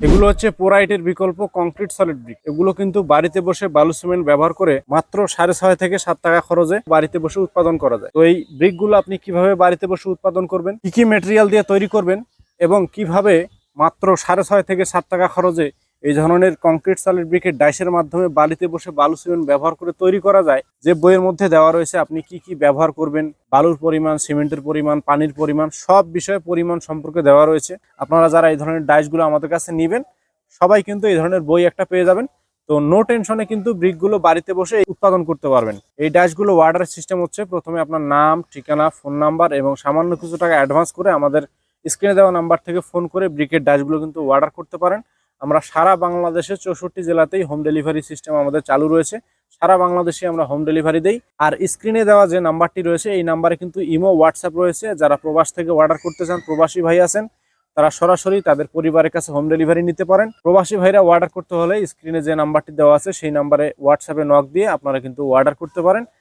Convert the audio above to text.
এগুলো হচ্ছে পোরাইটের বিকল্প কংক্রিট সলিড ব্রিক। এগুলো কিন্তু বাড়িতে বসে বালু সিমেন্ট ব্যবহার করে মাত্র 6.5 থেকে 7 টাকা খরচে বাড়িতে বসে উৎপাদন করা যায়। তো এই ব্রিকগুলো আপনি কিভাবে বাড়িতে বসে উৎপাদন করবেন, কি কি মেটেরিয়াল দিয়ে তৈরি করবেন এবং কিভাবে মাত্র 6.5 থেকে 7 টাকা খরচে এই ধরনের কংক্রিট সলিড ব্রিকের ডাইসের মাধ্যমে বাড়িতে বসে বালু সিমেন্ট ব্যবহার করে তৈরি করা যায়, যে বইয়ের মধ্যে দেওয়া রয়েছে আপনি কি কি ব্যবহার করবেন, বালুর পরিমাণ, সিমেন্টের পরিমাণ, পানির পরিমাণ, সব বিষয়ে পরিমাণ সম্পর্কে দেওয়া রয়েছে। আপনারা যারা এই ধরনের ডাইসগুলো আমাদের কাছে নেবেন সবাই কিন্তু এই ধরনের বই একটা পেয়ে যাবেন। তো নো টেনশনে কিন্তু ব্রিকগুলো বাড়িতে বসে উৎপাদন করতে পারবেন। এই ডাইসগুলো অর্ডারের সিস্টেম হচ্ছে, প্রথমে আপনার নাম, ঠিকানা, ফোন নাম্বার এবং সামান্য কিছু টাকা অ্যাডভান্স করে আমাদের স্ক্রিনে দেওয়া নাম্বার থেকে ফোন করে ব্রিকের ডাইসগুলো কিন্তু অর্ডার করতে পারেন। আমরা সারা বাংলাদেশে 64 জেলাতেই হোম ডেলিভারি সিস্টেম আমাদের চালু রয়েছে। সারা বাংলাদেশে আমরা হোম ডেলিভারি দেই। আর স্ক্রিনে দেওয়া যে নাম্বারটি রয়েছে এই নাম্বারে কিন্তু ইমো, হোয়াটসঅ্যাপ রয়েছে। যারা প্রবাস থেকে অর্ডার করতে চান, প্রবাসী ভাই আছেন, তারা সরাসরি তাদের পরিবারের কাছে হোম ডেলিভারি নিতে পারেন। প্রবাসী ভাইরা অর্ডার করতে হলে স্ক্রিনে যে নাম্বারটি দেওয়া আছে সেই নাম্বারে হোয়াটসঅ্যাপে নক দিয়ে আপনারা কিন্তু অর্ডার করতে পারেন।